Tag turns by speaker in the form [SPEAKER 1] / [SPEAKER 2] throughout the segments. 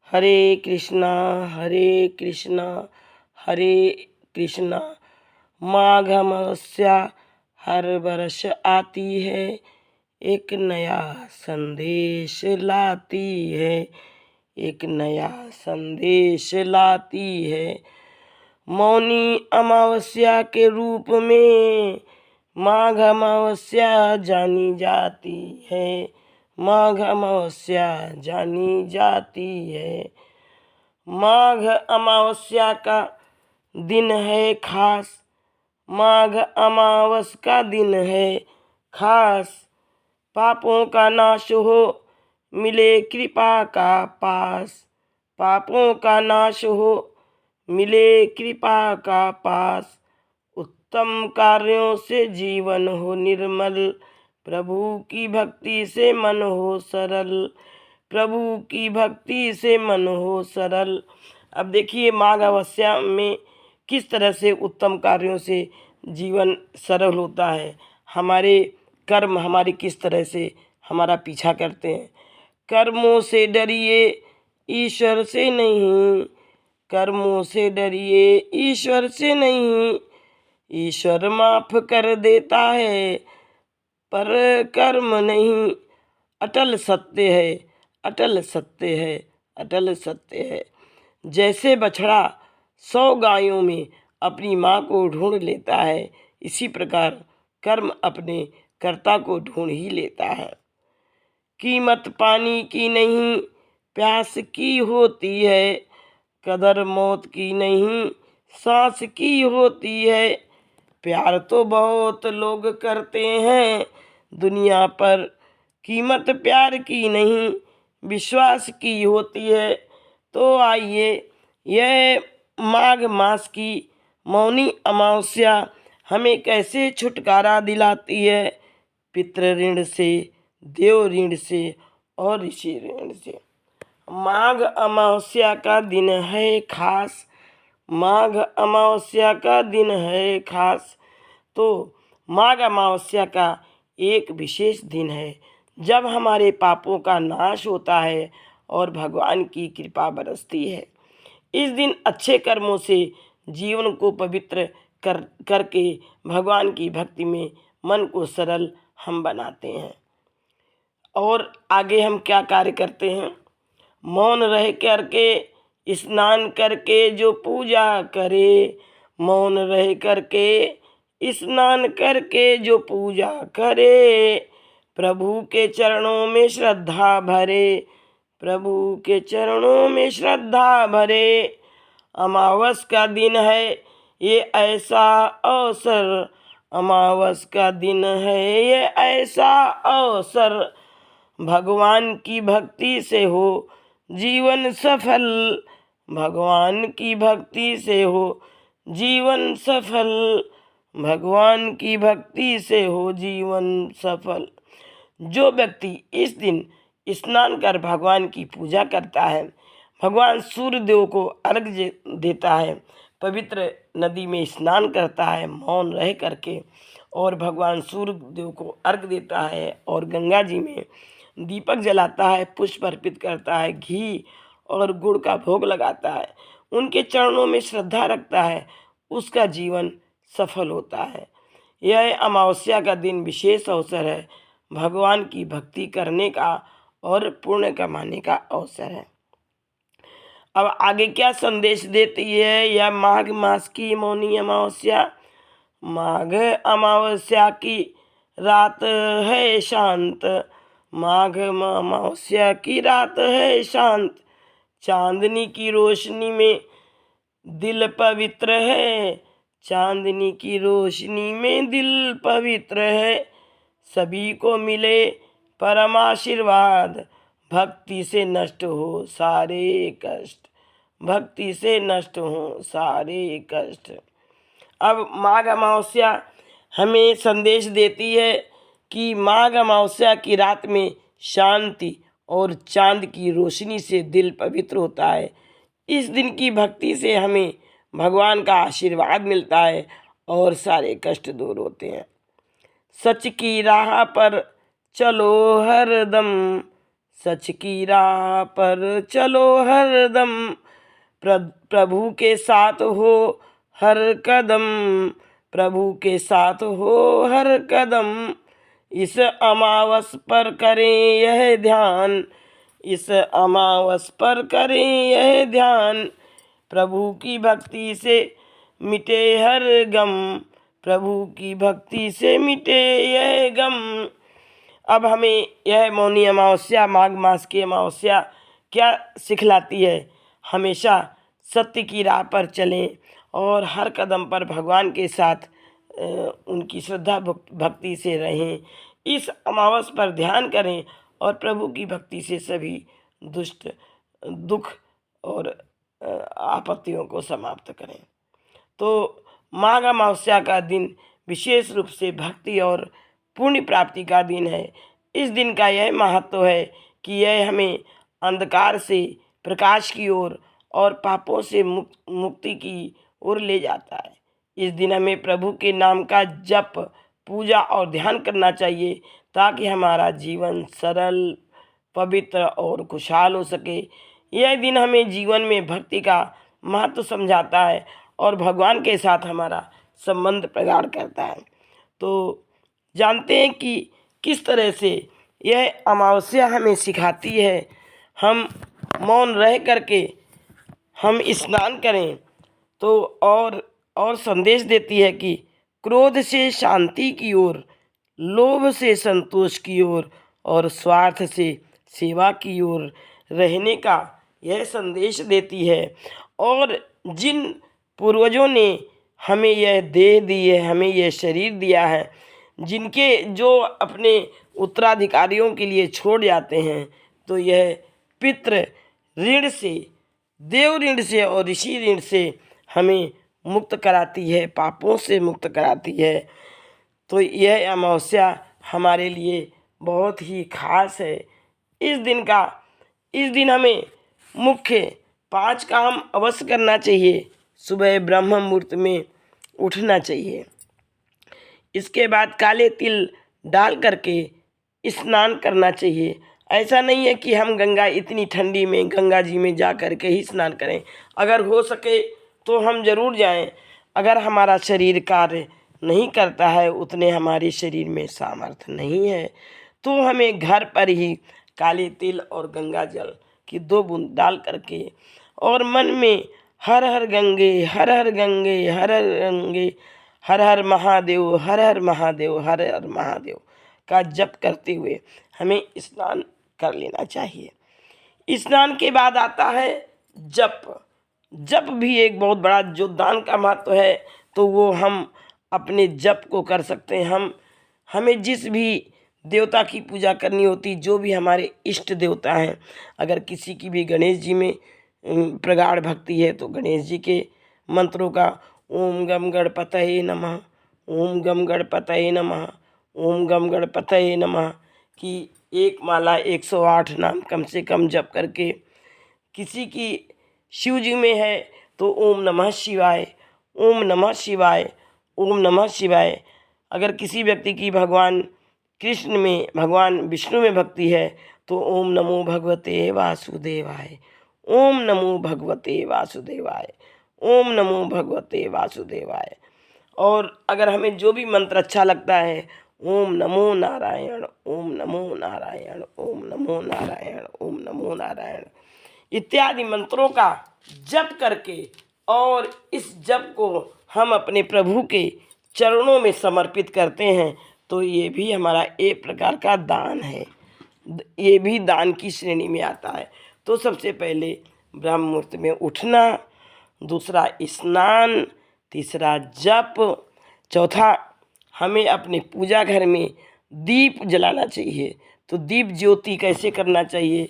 [SPEAKER 1] हरे कृष्णा हरे कृष्णा। माघ अमावस्या हर वर्ष आती है, एक नया संदेश लाती है, एक नया संदेश लाती है। मौनी अमावस्या के रूप में माघ अमावस्या जानी जाती है, माघ अमावस्या जानी जाती है। माघ अमावस्या का दिन है खास, माघ अमावस का दिन है खास। पापों का नाश हो मिले कृपा का पास, पापों का नाश हो मिले कृपा का पास। उत्तम कार्यों से जीवन हो निर्मल, प्रभु की भक्ति से मन हो सरल, प्रभु की भक्ति से मन हो सरल। अब देखिए माघ अमावस्या में किस तरह से उत्तम कार्यों से जीवन सरल होता है। हमारे कर्म हमारे किस तरह से हमारा पीछा करते हैं। कर्मों से डरिए ईश्वर से नहीं, कर्मों से डरिए ईश्वर से नहीं। ईश्वर माफ कर देता है पर कर्म नहीं। अटल सत्य है, अटल सत्य है, अटल सत्य है। जैसे बछड़ा 100 गायों में अपनी माँ को ढूंढ लेता है, इसी प्रकार कर्म अपने कर्ता को ढूंढ ही लेता है। कीमत पानी की नहीं प्यास की होती है, कदर मौत की नहीं सांस की होती है। प्यार तो बहुत लोग करते हैं दुनिया पर, कीमत प्यार की नहीं विश्वास की होती है। तो आइए यह माघ मास की मौनी अमावस्या हमें कैसे छुटकारा दिलाती है पितृ ऋण से, देव ऋण से और ऋषि ऋण से। माघ अमावस्या का दिन है खास, माघ अमावस्या का दिन है खास। तो माघ अमावस्या का एक विशेष दिन है जब हमारे पापों का नाश होता है और भगवान की कृपा बरसती है। इस दिन अच्छे कर्मों से जीवन को पवित्र करके भगवान की भक्ति में मन को सरल हम बनाते हैं। और आगे हम क्या कार्य करते हैं। मौन रह करके स्नान करके जो पूजा करे, मौन रह करके स्नान करके जो पूजा करे, प्रभु के चरणों में श्रद्धा भरे, प्रभु के चरणों में श्रद्धा भरे। अमावस का दिन है ये ऐसा अवसर, अमावस का दिन है ये ऐसा अवसर। भगवान की भक्ति से हो जीवन सफल, भगवान की भक्ति से हो जीवन सफल, भगवान की भक्ति से हो जीवन सफल। जो व्यक्ति इस दिन स्नान कर भगवान की पूजा करता है, भगवान सूर्य देव को अर्घ्य देता है, पवित्र नदी में स्नान करता है मौन रह करके, और भगवान सूर्य देव को अर्घ्य देता है और गंगा जी में दीपक जलाता है, पुष्प अर्पित करता है, घी और गुड़ का भोग लगाता है, उनके चरणों में श्रद्धा रखता है, उसका जीवन सफल होता है। यह अमावस्या का दिन विशेष अवसर है, भगवान की भक्ति करने का और पुण्य कमाने का अवसर है। अब आगे क्या संदेश देती है यह माघ मास की मौनी अमावस्या। माघ अमावस्या की रात है शांत, माघ अमावस्या की रात है शांत। चांदनी की रोशनी में दिल पवित्र है, चांदनी की रोशनी में दिल पवित्र है। सभी को मिले परम आशीर्वाद, भक्ति से नष्ट हो सारे कष्ट, भक्ति से नष्ट हो सारे कष्ट। अब माघ अमावस्या हमें संदेश देती है कि माघ अमावस्या की रात में शांति और चांद की रोशनी से दिल पवित्र होता है। इस दिन की भक्ति से हमें भगवान का आशीर्वाद मिलता है और सारे कष्ट दूर होते हैं। सच की राह पर चलो हरदम, सच की राह पर चलो हरदम, प्रभु के साथ हो हर कदम, प्रभु के साथ हो हर कदम। इस अमावस पर करें यह ध्यान, इस अमावस पर करें यह ध्यान, प्रभु की भक्ति से मिटे हर गम, प्रभु की भक्ति से मिटे यह गम। अब हमें यह मौनी अमावस्या, माघ मास की अमावस्या क्या सिखलाती है? हमेशा सत्य की राह पर चलें और हर कदम पर भगवान के साथ उनकी श्रद्धा भक्ति से रहें। इस अमावस पर ध्यान करें और प्रभु की भक्ति से सभी दुष्ट दुख और आपत्तियों को समाप्त करें। तो माघ अमावस्या का दिन विशेष रूप से भक्ति और पुण्य प्राप्ति का दिन है। इस दिन का यह महत्व है कि यह हमें अंधकार से प्रकाश की ओर और पापों से मुक्ति की ओर ले जाता है। इस दिन हमें प्रभु के नाम का जप, पूजा और ध्यान करना चाहिए ताकि हमारा जीवन सरल, पवित्र और खुशहाल हो सके। यह दिन हमें जीवन में भक्ति का महत्व समझाता है और भगवान के साथ हमारा संबंध प्रगाढ़ करता है। तो जानते हैं कि किस तरह से यह अमावस्या हमें सिखाती है। हम मौन रह करके हम स्नान करें तो और संदेश देती है कि क्रोध से शांति की ओर, लोभ से संतोष की ओर और स्वार्थ से सेवा की ओर रहने का यह संदेश देती है। और जिन पूर्वजों ने हमें यह देह दी है, हमें यह शरीर दिया है, जिनके जो अपने उत्तराधिकारियों के लिए छोड़ जाते हैं, तो यह पितृ ऋण से, देव ऋण से और ऋषि ऋण से हमें मुक्त कराती है, पापों से मुक्त कराती है। तो यह अमावस्या हमारे लिए बहुत ही खास है। इस दिन हमें मुख्य 5 काम अवश्य करना चाहिए। सुबह ब्रह्म मुहूर्त में उठना चाहिए। इसके बाद काले तिल डाल करके स्नान करना चाहिए। ऐसा नहीं है कि हम गंगा, इतनी ठंडी में गंगा जी में जा कर के ही स्नान करें। अगर हो सके तो हम ज़रूर जाएं। अगर हमारा शरीर कार्य नहीं करता है, उतने हमारे शरीर में सामर्थ्य नहीं है, तो हमें घर पर ही काले तिल और गंगा जल की 2 बूंद डाल करके और मन में हर हर गंगे, हर हर गंगे, हर हर गंगे, हर हर महादेव, हर हर महादेव, हर हर महादेव का जप करते हुए हमें स्नान कर लेना चाहिए। स्नान के बाद आता है जप। जप भी एक बहुत बड़ा जो दान का महत्व है, तो वो हम अपने जप को कर सकते हैं। हमें जिस भी देवता की पूजा करनी होती, जो भी हमारे इष्ट देवता हैं, अगर किसी की भी गणेश जी में प्रगाढ़ भक्ति है तो गणेश जी के मंत्रों का ओम गम गणपतये नमः, ओम गम गणपतये नमः, ओम गम गणपतये नमः की एक माला 108 नाम कम से कम जप करके, किसी की शिव जी में है तो ओम नमः शिवाय, ओम नमः शिवाय, ओम नमः शिवाय। अगर किसी व्यक्ति की भगवान कृष्ण में, भगवान विष्णु में भक्ति है तो ओम नमो भगवते वासुदेवाय, ओम नमो भगवते वासुदेवाय, ओम नमो भगवते वासुदेवाय। और अगर हमें जो भी मंत्र अच्छा लगता है, ओम नमो नारायण, ओम नमो नारायण, ओम नमो नारायण, ओम नमो नारायण इत्यादि मंत्रों का जप करके, और इस जप को हम अपने प्रभु के चरणों में समर्पित करते हैं, तो ये भी हमारा एक प्रकार का दान है। ये भी दान की श्रेणी में आता है। तो सबसे पहले ब्रह्म मुहूर्त में उठना, दूसरा स्नान, तीसरा जप, चौथा हमें अपने पूजा घर में दीप जलाना चाहिए। तो दीप ज्योति कैसे करना चाहिए?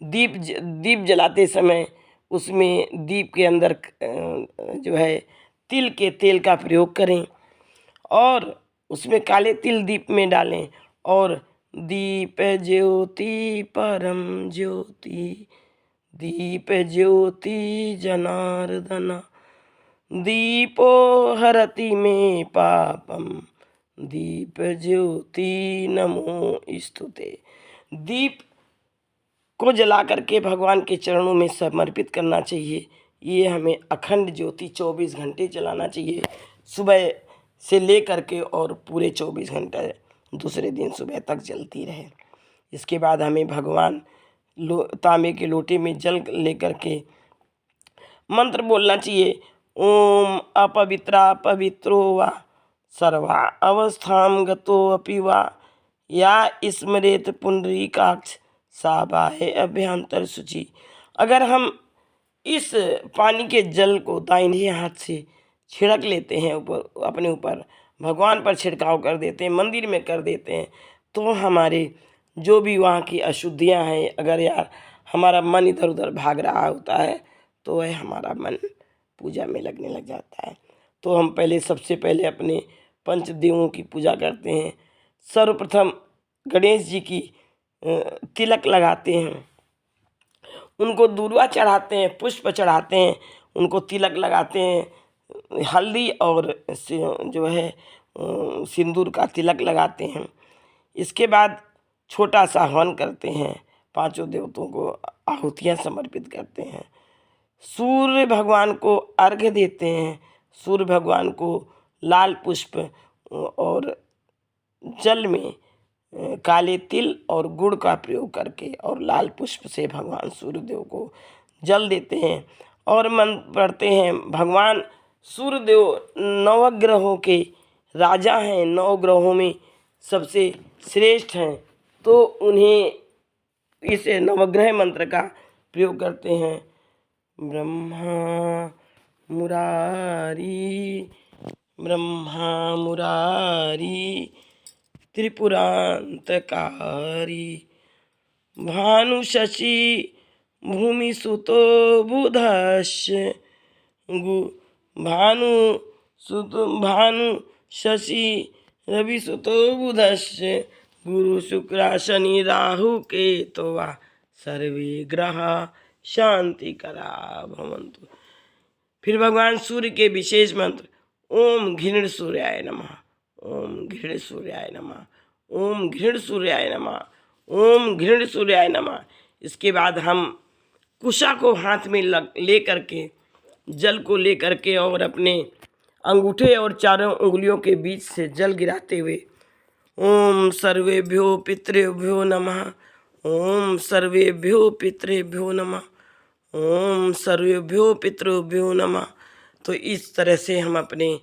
[SPEAKER 1] दीप जलाते समय उसमें दीप के अंदर जो है तिल के तेल का प्रयोग करें और उसमें काले तिल दीप में डालें और दीप ज्योति परम ज्योति, दीप ज्योति जनार्दन, दीपो हरति मे पापम, दीप ज्योति नमो स्तुते। दीप को जला करके भगवान के चरणों में समर्पित करना चाहिए। ये हमें अखंड ज्योति 24 घंटे जलाना चाहिए, सुबह से ले करके और पूरे 24 घंटे दूसरे दिन सुबह तक जलती रहे। इसके बाद हमें भगवान तांबे के लोटे में जल लेकर के मंत्र बोलना चाहिए। ओम अपवित्रा पवित्रो वा सर्वा अवस्थां गतोऽपि वा या स्मरेत पुंडरीकाक्ष सा बाह्य अभ्यंतर शुचि। अगर हम इस पानी के जल को दाहिने हाथ से छिड़क लेते हैं, ऊपर अपने ऊपर भगवान पर छिड़काव कर देते हैं, मंदिर में कर देते हैं, तो हमारे जो भी वहाँ की अशुद्धियाँ हैं, अगर यार हमारा मन इधर उधर भाग रहा होता है तो वह हमारा मन पूजा में लगने लग जाता है। तो हम सबसे पहले अपने पंचदेवों की पूजा करते हैं। सर्वप्रथम गणेश जी की तिलक लगाते हैं, उनको दूर्वा चढ़ाते हैं, पुष्प चढ़ाते हैं, उनको तिलक लगाते हैं, हल्दी और जो है सिंदूर का तिलक लगाते हैं। इसके बाद छोटा सा हवन करते हैं, पांचों देवताओं को आहुतियाँ समर्पित करते हैं, सूर्य भगवान को अर्घ्य देते हैं। सूर्य भगवान को लाल पुष्प और जल में काले तिल और गुड़ का प्रयोग करके और लाल पुष्प से भगवान सूर्यदेव को जल देते हैं और मंत्र पढ़ते हैं। भगवान सूर्यदेव नवग्रहों के राजा हैं, 9 ग्रहों में सबसे श्रेष्ठ हैं, तो उन्हें इस नवग्रह मंत्र का प्रयोग करते हैं। ब्रह्मा मुरारी त्रिपुरांतकारी भानु शशि भूमि सुतो बुधस्य भानु शशि रवि सुतो बुधस्य गुरु शुक्र शनि राहु केतुवा सर्वे ग्रह शांति करा भवन्तु। फिर भगवान सूर्य के विशेष मंत्र ओम घृण सूर्याय नमः, ओम घृण सूर्याय नमः, ओम घृण सूर्याय नमः, ओम घृण सूर्याय नमः। इसके बाद हम कुशा को हाथ में ले करके जल को ले करके और अपने अंगूठे और चारों उंगलियों के बीच से जल गिराते हुए ओम सर्वेभ्यो पितृभ्यो नमः, ओम सर्वेभ्यो पितृभ्यो नमः, ओम सर्वेभ्यो पितृभ्यो नमः। तो इस तरह से हम अपने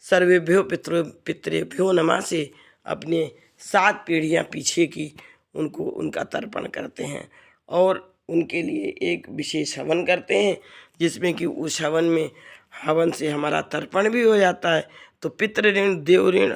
[SPEAKER 1] सर्वेभ्यो पितृभ्यो नमः से अपने 7 पीढ़ियाँ पीछे की उनका तर्पण करते हैं और उनके लिए एक विशेष हवन करते हैं, जिसमें कि उस हवन से हमारा तर्पण भी हो जाता है। तो पितृ ऋण, देव ऋण